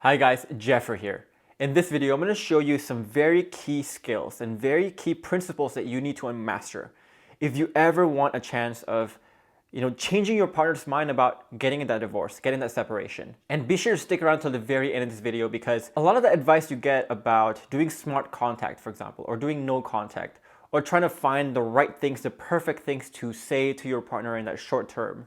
Hi guys, Geoffrey here. In this video, I'm going to show you some very key skills and very key principles that you need to master if you ever want a chance of changing your partner's mind about getting that divorce, getting that separation. And be sure to stick around till the very end of this video because a lot of the advice you get about doing smart contact, for example, or doing no contact, or trying to find the right things, the perfect things to say to your partner in that short term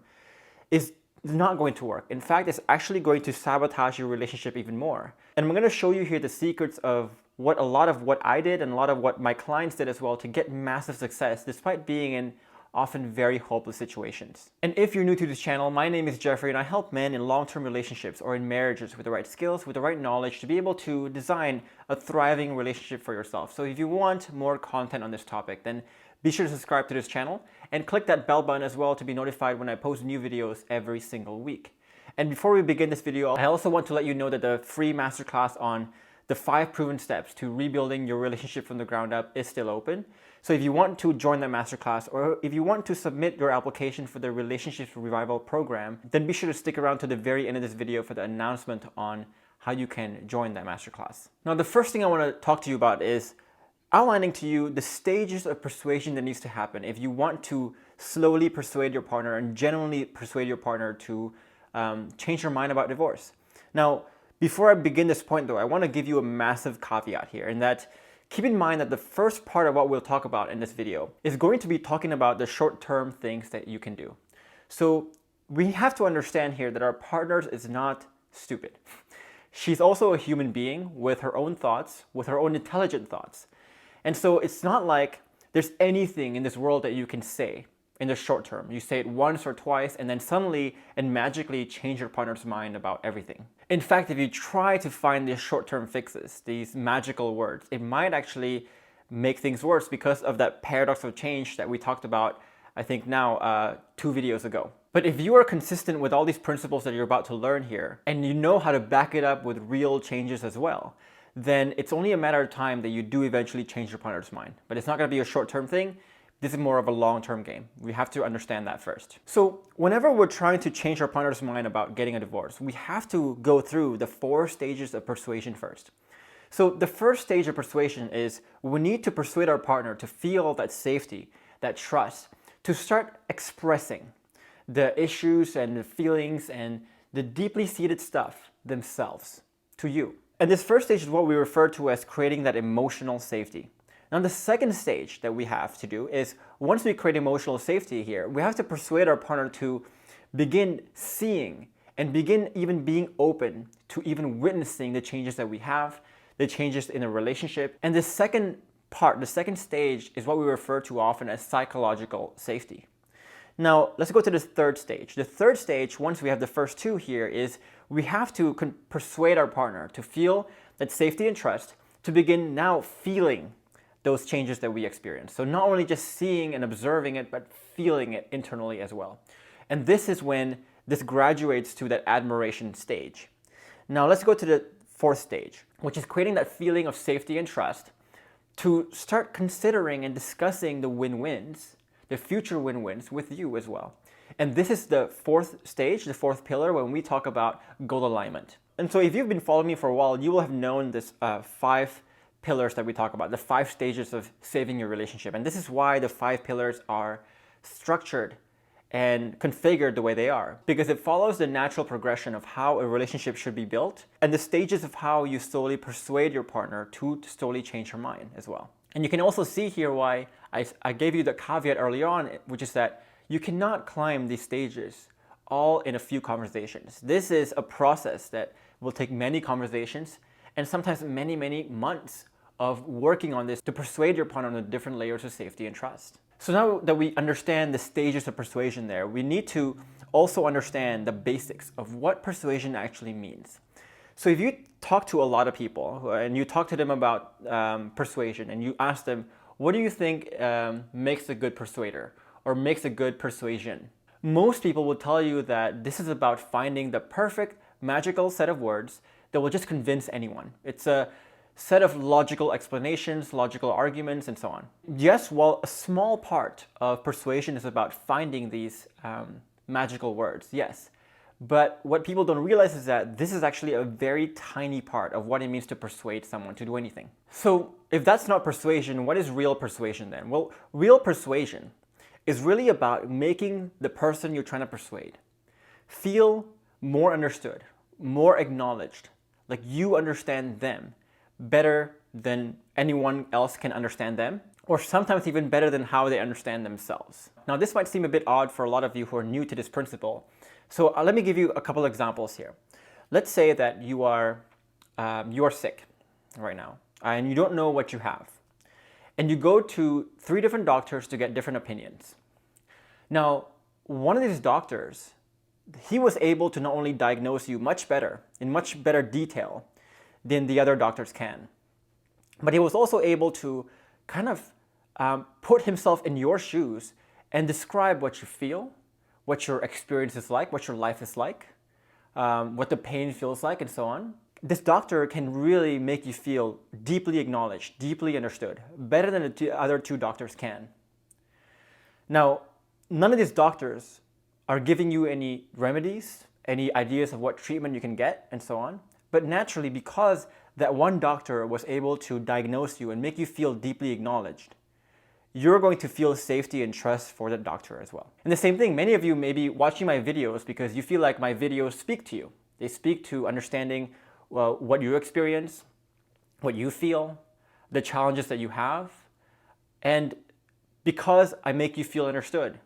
is not going to work. In fact, it's actually going to sabotage your relationship even more. And I'm going to show you here the secrets of a lot of what I did and a lot of what my clients did as well to get massive success despite being in often very hopeless situations. And if you're new to this channel, my name is Geoffrey and I help men in long-term relationships or in marriages with the right skills, with the right knowledge to be able to design a thriving relationship for yourself. So if you want more content on this topic, then be sure to subscribe to this channel and click that bell button as well to be notified when I post new videos every single week. And before we begin this video, I also want to let you know that the free masterclass on the 5 proven steps to rebuilding your relationship from the ground up is still open. So if you want to join that masterclass or if you want to submit your application for the Relationships Revival program, then be sure to stick around to the very end of this video for the announcement on how you can join that masterclass. Now, the first thing I want to talk to you about is outlining to you the stages of persuasion that needs to happen if you want to slowly persuade your partner and genuinely persuade your partner to change their mind about divorce. Now, before I begin this point though, I want to give you a massive caveat here in that keep in mind that the first part of what we'll talk about in this video is going to be talking about the short-term things that you can do. So we have to understand here that our partner is not stupid. She's also a human being with her own thoughts, with her own intelligent thoughts. And so it's not like there's anything in this world that you can say in the short term. You say it once or twice and then suddenly and magically change your partner's mind about everything. In fact, if you try to find these short-term fixes, these magical words, it might actually make things worse because of that paradox of change that we talked about, I think now 2 videos ago. But if you are consistent with all these principles that you're about to learn here, and you know how to back it up with real changes as well, then it's only a matter of time that you do eventually change your partner's mind. But it's not going to be a short-term thing. This is more of a long-term game. We have to understand that first. So whenever we're trying to change our partner's mind about getting a divorce, we have to go through the 4 stages of persuasion first. So the first stage of persuasion is we need to persuade our partner to feel that safety, that trust, to start expressing the issues and the feelings and the deeply seated stuff themselves to you. And this first stage is what we refer to as creating that emotional safety. Now, the second stage that we have to do is once we create emotional safety here, we have to persuade our partner to begin seeing and begin even being open to even witnessing the changes that we have, the changes in the relationship. And the second part, the second stage is what we refer to often as psychological safety. Now, let's go to the third stage. The third stage, once we have the first 2 here, is we have to persuade our partner to feel that safety and trust, to begin now feeling those changes that we experience. So not only just seeing and observing it, but feeling it internally as well. And this is when this graduates to that admiration stage. Now let's go to the 4th stage, which is creating that feeling of safety and trust to start considering and discussing the win-wins, the future win-wins with you as well. And this is the 4th stage, the 4th pillar when we talk about goal alignment. And so if you've been following me for a while, you will have known this 5 pillars that we talk about, the 5 stages of saving your relationship. And this is why the 5 pillars are structured and configured the way they are, because it follows the natural progression of how a relationship should be built and the stages of how you slowly persuade your partner to slowly change her mind as well. And you can also see here why I gave you the caveat early on, which is that you cannot climb these stages all in a few conversations. This is a process that will take many conversations and sometimes many, many months of working on this to persuade your partner on the different layers of safety and trust. So now that we understand the stages of persuasion there, we need to also understand the basics of what persuasion actually means. So if you talk to a lot of people and you talk to them about persuasion and you ask them, what do you think makes a good persuader or makes a good persuasion? Most people will tell you that this is about finding the perfect magical set of words that will just convince anyone. It's a set of logical explanations, logical arguments, and so on. Yes, while a small part of persuasion is about finding these magical words, yes, But what people don't realize is that this is actually a very tiny part of what it means to persuade someone to do anything. So if that's not persuasion, what is real persuasion then? Well, real persuasion is really about making the person you're trying to persuade feel more understood, more acknowledged, like you understand them better than anyone else can understand them, or sometimes even better than how they understand themselves. Now, this might seem a bit odd for a lot of you who are new to this principle. So let me give you a couple examples here. Let's say that you are sick right now and you don't know what you have. And you go to 3 different doctors to get different opinions. Now, one of these doctors, he was able to not only diagnose you much better, in much better detail than the other doctors can, but he was also able to kind of put himself in your shoes and describe what you feel, what your experience is like, what your life is like, what the pain feels like, and so on. This doctor can really make you feel deeply acknowledged, deeply understood, better than the other 2 doctors can. Now, none of these doctors are giving you any remedies, any ideas of what treatment you can get, and so on. But naturally, because that one doctor was able to diagnose you and make you feel deeply acknowledged, you're going to feel safety and trust for that doctor as well. And the same thing, many of you may be watching my videos because you feel like my videos speak to you. They speak to understanding what you experience, what you feel, the challenges that you have. And because I make you feel understood,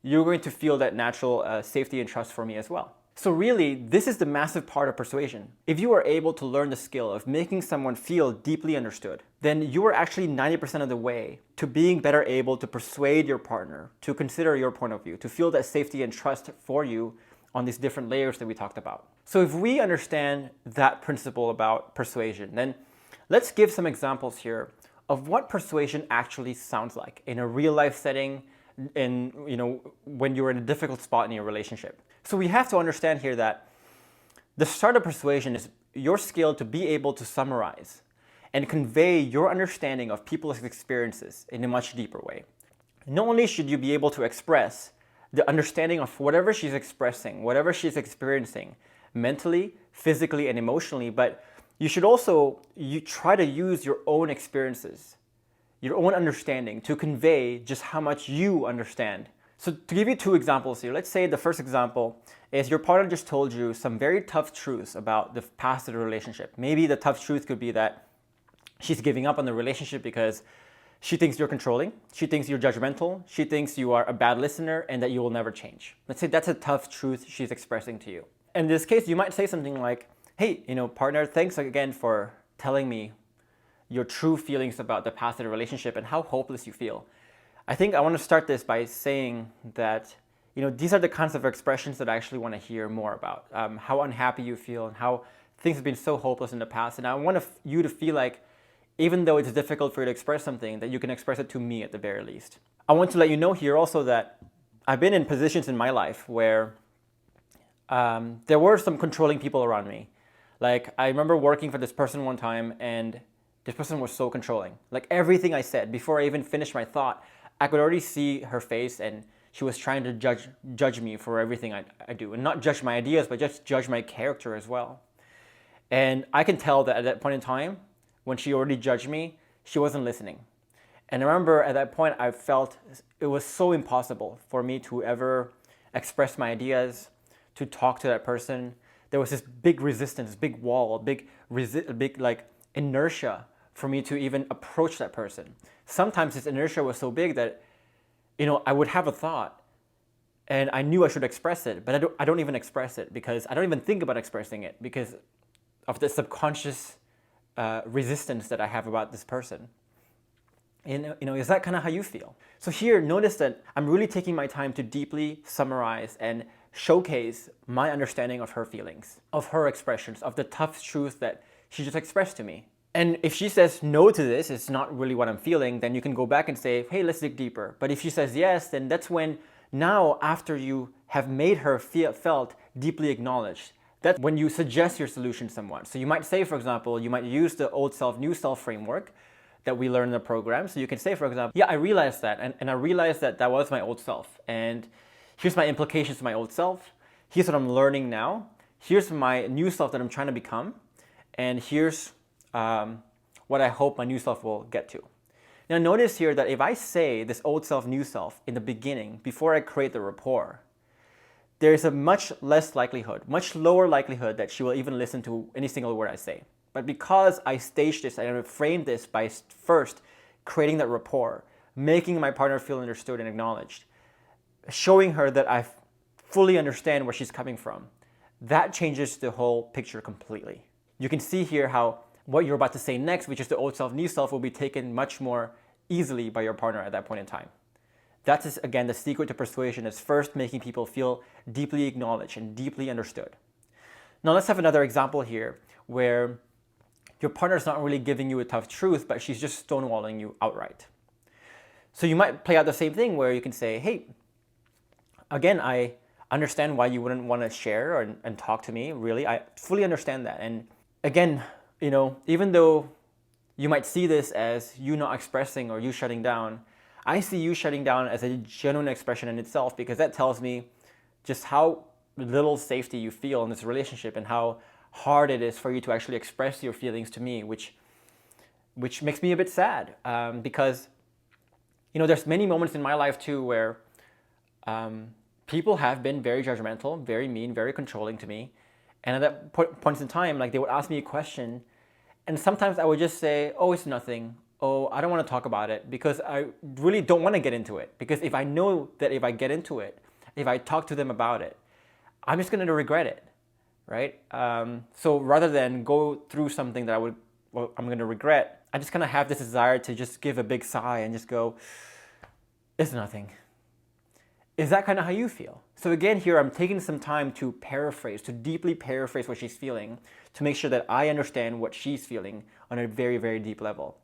you're going to feel that natural safety and trust for me as well. So really, this is the massive part of persuasion. If you are able to learn the skill of making someone feel deeply understood, then you are actually 90% of the way to being better able to persuade your partner to consider your point of view, to feel that safety and trust for you on these different layers that we talked about. So if we understand that principle about persuasion, then let's give some examples here of what persuasion actually sounds like in a real life setting, when you're in a difficult spot in your relationship. So we have to understand here that the start of persuasion is your skill to be able to summarize and convey your understanding of people's experiences in a much deeper way. Not only should you be able to express the understanding of whatever she's expressing, whatever she's experiencing mentally, physically, and emotionally, but you should also try to use your own experiences, your own understanding to convey just how much you understand. So to give you 2 examples here, let's say the first example is your partner just told you some very tough truths about the past of the relationship. Maybe the tough truth could be that she's giving up on the relationship because she thinks you're controlling, she thinks you're judgmental, she thinks you are a bad listener and that you will never change. Let's say that's a tough truth she's expressing to you. In this case, you might say something like, hey, partner, thanks again for telling me your true feelings about the past of the relationship and how hopeless you feel. I think I want to start this by saying that these are the kinds of expressions that I actually want to hear more about. How unhappy you feel and how things have been so hopeless in the past. And I want you to feel like, even though it's difficult for you to express something, that you can express it to me at the very least. I want to let you know here also that I've been in positions in my life where there were some controlling people around me. Like, I remember working for this person one time, and this person was so controlling. Like, everything I said, before I even finished my thought, I could already see her face, and she was trying to judge me for everything I do. And not judge my ideas, but just judge my character as well. And I can tell that at that point in time, when she already judged me, she wasn't listening. And I remember at that point, I felt it was so impossible for me to ever express my ideas, to talk to that person. There was this big resistance, big wall, big inertia for me to even approach that person. Sometimes this inertia was so big that, I would have a thought and I knew I should express it, but I don't even express it because I don't even think about expressing it because of the subconscious resistance that I have about this person. Is that kind of how you feel? So here, notice that I'm really taking my time to deeply summarize and showcase my understanding of her feelings, of her expressions, of the tough truth that she just expressed to me. And if she says no to this, it's not really what I'm feeling, then you can go back and say, hey, let's dig deeper. But if she says yes, then that's when, now after you have made her felt deeply acknowledged, that's when you suggest your solution to someone. So you might say, for example, you might use the old self, new self framework that we learn in the program. So you can say, for example, yeah, I realized that. And I realized that that was my old self. And here's my implications to my old self. Here's what I'm learning now. Here's my new self that I'm trying to become. And here's what I hope my new self will get to. Now notice here that if I say this old self, new self in the beginning, before I create the rapport, there's a much less likelihood, much lower likelihood that she will even listen to any single word I say. But because I staged this, I framed this by first creating that rapport, making my partner feel understood and acknowledged, showing her that I fully understand where she's coming from, that changes the whole picture completely. You can see here how what you're about to say next, which is the old self, new self, will be taken much more easily by your partner at that point in time. That is, again, the secret to persuasion, is first making people feel deeply acknowledged and deeply understood. Now let's have another example here where your partner's not really giving you a tough truth, but she's just stonewalling you outright. So you might play out the same thing where you can say, hey, again, I understand why you wouldn't want to share and talk to me, really. I fully understand that. And again, even though you might see this as you not expressing or you shutting down, I see you shutting down as a genuine expression in itself, because that tells me just how little safety you feel in this relationship and how hard it is for you to actually express your feelings to me, which makes me a bit sad, because there's many moments in my life too where people have been very judgmental, very mean, very controlling to me, and at that points in time, like, they would ask me a question, and sometimes I would just say, oh, it's nothing. Oh, I don't want to talk about it, because I really don't want to get into it. Because if I know that if I get into it, if I talk to them about it, I'm just going to regret it, right? So rather than go through something that I'm going to regret, I just kind of have this desire to just give a big sigh and just go, it's nothing. Is that kind of how you feel? So again, here I'm taking some time to paraphrase, to deeply paraphrase what she's feeling, to make sure that I understand what she's feeling on a very, very deep level.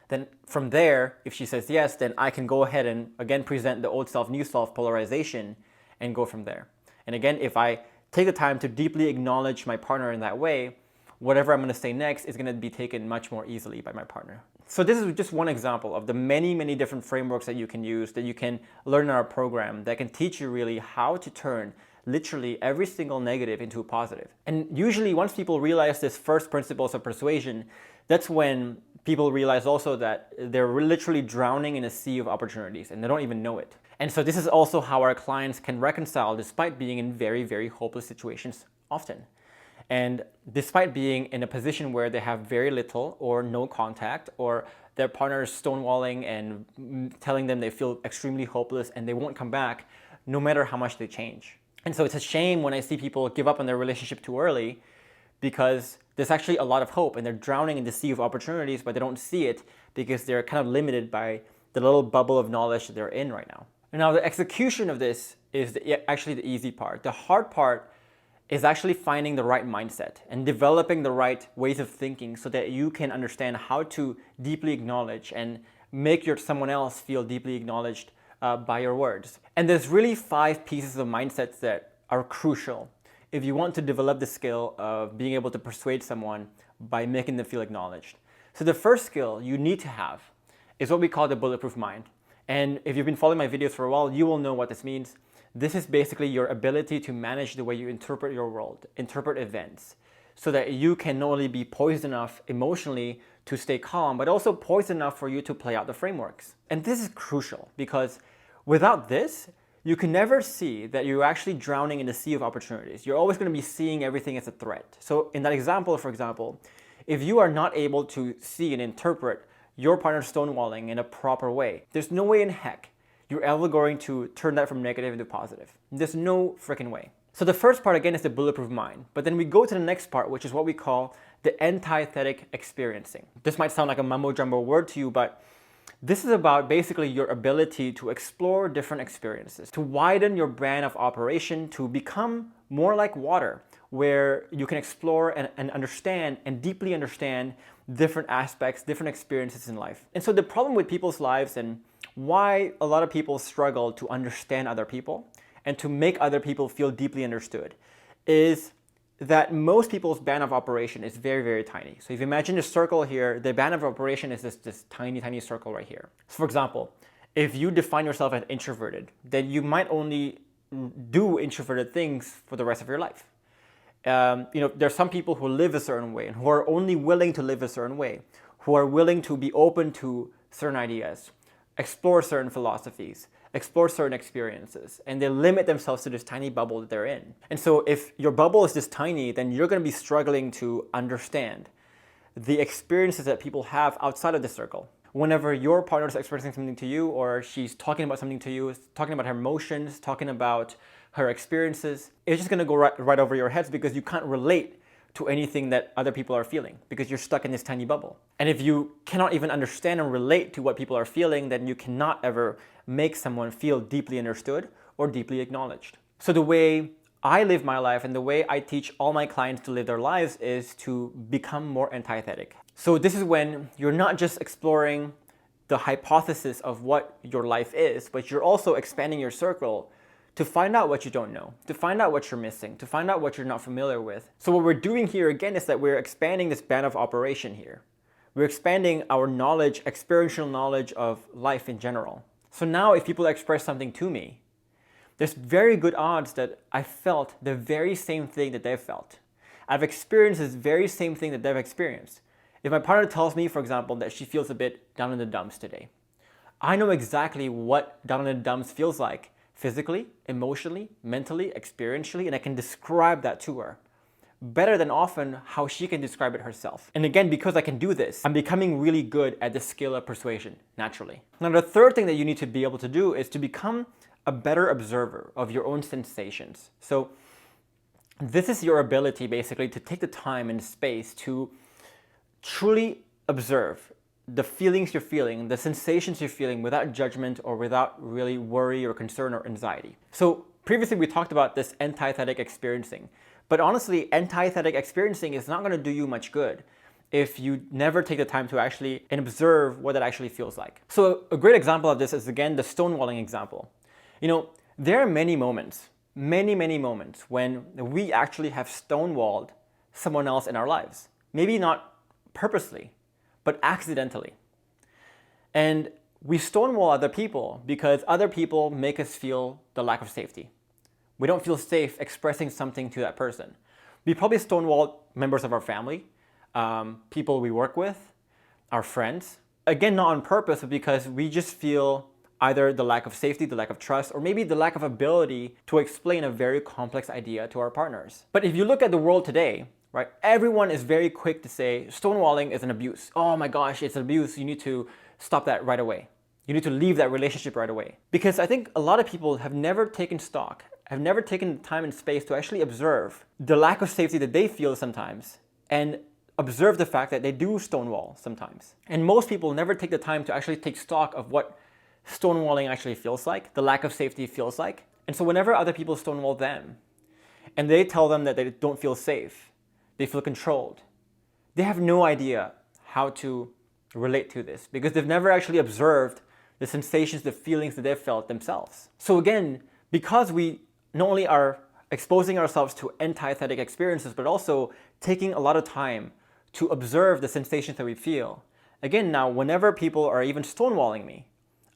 Then from there, if she says yes, then I can go ahead and again present the old self, new self polarization and go from there. And again, if I take the time to deeply acknowledge my partner in that way, whatever I'm going to say next is going to be taken much more easily by my partner. So this is just one example of the many, many different frameworks that you can use, that you can learn in our program, that can teach you really how to turn literally every single negative into a positive. And usually once people realize this first principles of persuasion, that's when people realize also that they're literally drowning in a sea of opportunities and they don't even know it. And so this is also how our clients can reconcile despite being in very, very hopeless situations often. And despite being in a position where they have very little or no contact, or their partner is stonewalling and telling them they feel extremely hopeless and they won't come back no matter how much they change. And so it's a shame when I see people give up on their relationship too early, because there's actually a lot of hope and they're drowning in the sea of opportunities, but they don't see it because they're kind of limited by the little bubble of knowledge that they're in right now. And now the execution of this is actually the easy part. The hard part is actually finding the right mindset and developing the right ways of thinking so that you can understand how to deeply acknowledge and make someone else feel deeply acknowledged by your words. And there's really 5 pieces of mindsets that are crucial if you want to develop the skill of being able to persuade someone by making them feel acknowledged. So the first skill you need to have is what we call the bulletproof mind. And if you've been following my videos for a while, you will know what this means. This is basically your ability to manage the way you interpret your world, interpret events, so that you can not only be poised enough emotionally to stay calm, but also poised enough for you to play out the frameworks. And this is crucial because without this, you can never see that you're actually drowning in a sea of opportunities. You're always going to be seeing everything as a threat. So in that example, for example, if you are not able to see and interpret your partner stonewalling in a proper way, there's no way in heck you're ever going to turn that from negative into positive. There's no freaking way. So the first part, again, is the bulletproof mind. But then we go to the next part, which is what we call the antithetic experiencing. This might sound like a mumbo-jumbo word to you, but this is about basically your ability to explore different experiences, to widen your band of operation, to become more like water, where you can explore and understand and deeply understand different aspects, different experiences in life. And so the problem with people's lives and why a lot of people struggle to understand other people and to make other people feel deeply understood is that most people's band of operation is very, very tiny. So if you imagine a circle here, the band of operation is this tiny, tiny circle right here. So for example, if you define yourself as introverted, then you might only do introverted things for the rest of your life. There's some people who live a certain way and who are only willing to live a certain way, who are willing to be open to certain ideas, explore certain philosophies, explore certain experiences, and they limit themselves to this tiny bubble that they're in. And so if your bubble is this tiny, then you're going to be struggling to understand the experiences that people have outside of the circle. Whenever your partner is expressing something to you, or she's talking about something to you, talking about her emotions, talking about her experiences, it's just going to go right over your heads because you can't relate to anything that other people are feeling because you're stuck in this tiny bubble. And if you cannot even understand and relate to what people are feeling, then you cannot ever make someone feel deeply understood or deeply acknowledged. So the way I live my life and the way I teach all my clients to live their lives is to become more empathetic. So this is when you're not just exploring the hypothesis of what your life is, but you're also expanding your circle to find out what you don't know, to find out what you're missing, to find out what you're not familiar with. So what we're doing here again is that we're expanding this band of operation here. We're expanding our knowledge, experiential knowledge of life in general. So now if people express something to me, there's very good odds that I felt the very same thing that they've felt. I've experienced this very same thing that they've experienced. If my partner tells me, for example, that she feels a bit down in the dumps today, I know exactly what down in the dumps feels like physically, emotionally, mentally, experientially, and I can describe that to her better than often how she can describe it herself. And again, because I can do this, I'm becoming really good at the skill of persuasion naturally. Now, the third thing that you need to be able to do is to become a better observer of your own sensations. So this is your ability basically to take the time and space to truly observe the feelings you're feeling, the sensations you're feeling without judgment or without really worry or concern or anxiety. So previously we talked about this antithetic experiencing, but honestly, antithetic experiencing is not going to do you much good if you never take the time to actually observe what it actually feels like. So a great example of this is again the stonewalling example. There are many moments when we actually have stonewalled someone else in our lives. Maybe not purposely, but accidentally. And we stonewall other people because other people make us feel the lack of safety. We don't feel safe expressing something to that person. We probably stonewall members of our family, people we work with, our friends. Again, not on purpose, but because we just feel either the lack of safety, the lack of trust, or maybe the lack of ability to explain a very complex idea to our partners. But if you look at the world today, right, everyone is very quick to say stonewalling is an abuse. Oh my gosh, it's an abuse. You need to stop that right away. You need to leave that relationship right away. Because I think a lot of people have never taken stock, have never taken the time and space to actually observe the lack of safety that they feel sometimes and observe the fact that they do stonewall sometimes. And most people never take the time to actually take stock of what stonewalling actually feels like, the lack of safety feels like. And so whenever other people stonewall them and they tell them that they don't feel safe, they feel controlled, they have no idea how to relate to this because they've never actually observed the sensations, the feelings that they've felt themselves. So again, because we not only are exposing ourselves to antithetic experiences, but also taking a lot of time to observe the sensations that we feel. Again, now, whenever people are even stonewalling me,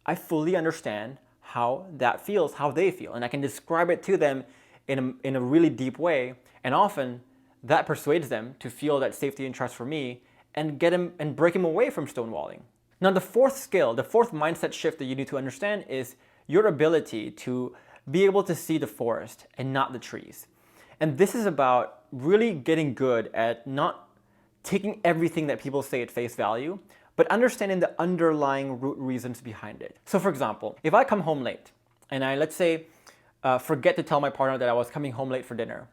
I fully understand how that feels, how they feel, and I can describe it to them in a really deep way, and often that persuades them to feel that safety and trust for me and get him and break him away from stonewalling. Now, the fourth skill, the fourth mindset shift that you need to understand is your ability to be able to see the forest and not the trees. And this is about really getting good at not taking everything that people say at face value, but understanding the underlying root reasons behind it. So for example, if I come home late and I, let's say, forget to tell my partner that I was coming home late for dinner,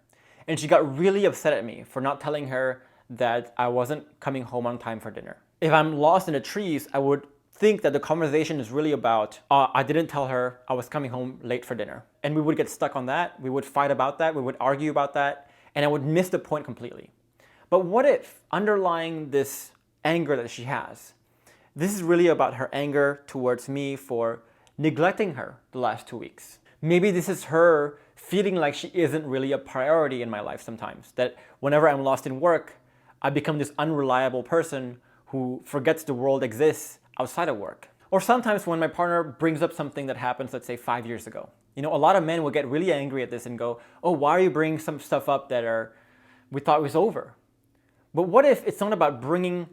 and she got really upset at me for not telling her that I wasn't coming home on time for dinner. If I'm lost in the trees, I would think that the conversation is really about, I didn't tell her I was coming home late for dinner. And we would get stuck on that, we would fight about that, we would argue about that, and I would miss the point completely. But what if underlying this anger that she has, this is really about her anger towards me for neglecting her the last 2 weeks. Maybe this is her feeling like she isn't really a priority in my life sometimes, that whenever I'm lost in work, I become this unreliable person who forgets the world exists outside of work. Or sometimes when my partner brings up something that happens, let's say 5 years ago, You know, a lot of men will get really angry at this and go, oh, why are you bringing some stuff up that we thought was over? But what if it's not about bringing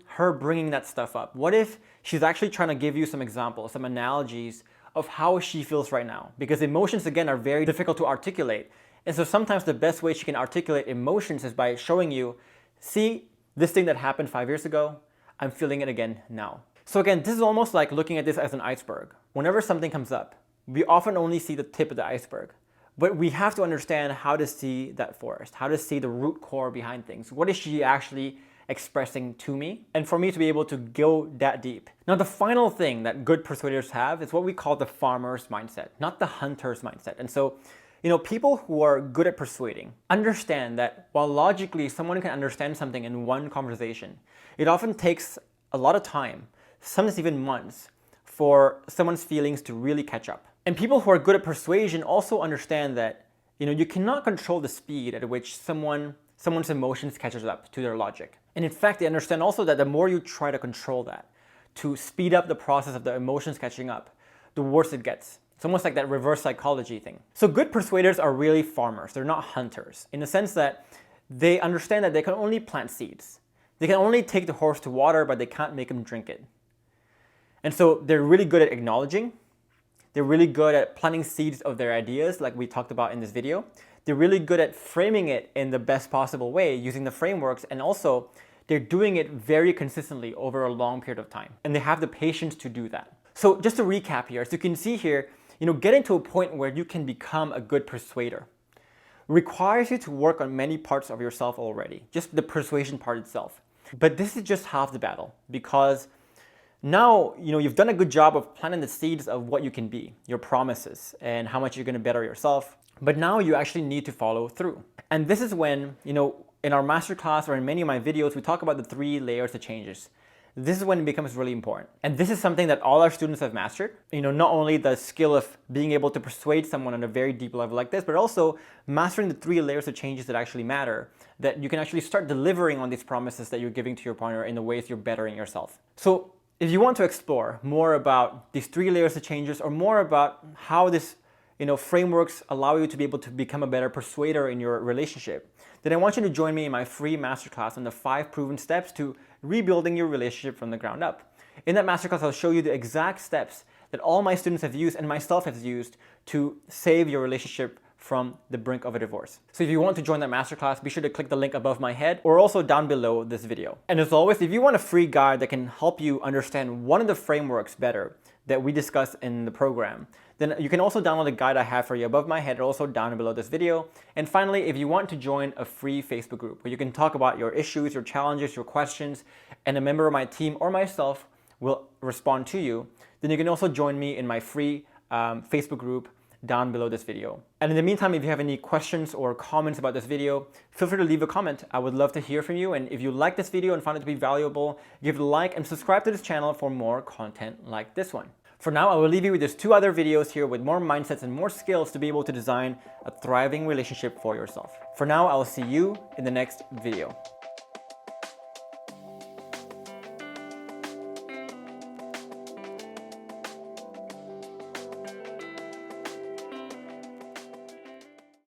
that stuff up? What if she's actually trying to give you some examples, some analogies of how she feels right now? Because emotions, again, are very difficult to articulate. And so sometimes the best way she can articulate emotions is by showing you, see, this thing that happened 5 years ago, I'm feeling it again now. So again, this is almost like looking at this as an iceberg. Whenever something comes up, we often only see the tip of the iceberg. But we have to understand how to see that forest, how to see the root core behind things. What is she actually expressing to me? And for me to be able to go that deep. Now, the final thing that good persuaders have is what we call the farmer's mindset, not the hunter's mindset. And so, you know, people who are good at persuading understand that while logically someone can understand something in one conversation, it often takes a lot of time, sometimes even months, for someone's feelings to really catch up. And people who are good at persuasion also understand that, you know, you cannot control the speed at which someone's emotions catches up to their logic. And in fact, they understand also that the more you try to control that, to speed up the process of the emotions catching up, the worse it gets. It's almost like that reverse psychology thing. So good persuaders are really farmers. They're not hunters, in the sense that they understand that they can only plant seeds. They can only take the horse to water, but they can't make him drink it. And so they're really good at acknowledging. They're really good at planting seeds of their ideas, like we talked about in this video. They're really good at framing it in the best possible way, using the frameworks, and also they're doing it very consistently over a long period of time. And they have the patience to do that. So just to recap here, as you can see here, you know, getting to a point where you can become a good persuader requires you to work on many parts of yourself already, just the persuasion part itself. But this is just half the battle, because now, you know, you've done a good job of planting the seeds of what you can be, your promises, and how much you're going to better yourself. But now you actually need to follow through. And this is when, you know, in our masterclass or in many of my videos, we talk about the 3 layers of changes. This is when it becomes really important. And this is something that all our students have mastered. You know, not only the skill of being able to persuade someone on a very deep level like this, but also mastering the 3 layers of changes that actually matter, that you can actually start delivering on these promises that you're giving to your partner in the ways you're bettering yourself. So if you want to explore more about these 3 layers of changes, or more about how this, you know, frameworks allow you to be able to become a better persuader in your relationship, then I want you to join me in my free masterclass on the 5 proven steps to rebuilding your relationship from the ground up. In that masterclass, I'll show you the exact steps that all my students have used and myself has used to save your relationship from the brink of a divorce. So if you want to join that masterclass, be sure to click the link above my head or also down below this video. And as always, if you want a free guide that can help you understand one of the frameworks better that we discuss in the program, then you can also download the guide I have for you above my head or also down below this video. And finally, if you want to join a free Facebook group where you can talk about your issues, your challenges, your questions, and a member of my team or myself will respond to you, then you can also join me in my free Facebook group down below this video. And in the meantime, if you have any questions or comments about this video, feel free to leave a comment. I would love to hear from you. And if you like this video and found it to be valuable, give it a like and subscribe to this channel for more content like this one. For now, I will leave you with just 2 other videos here with more mindsets and more skills to be able to design a thriving relationship for yourself. For now, I will see you in the next video.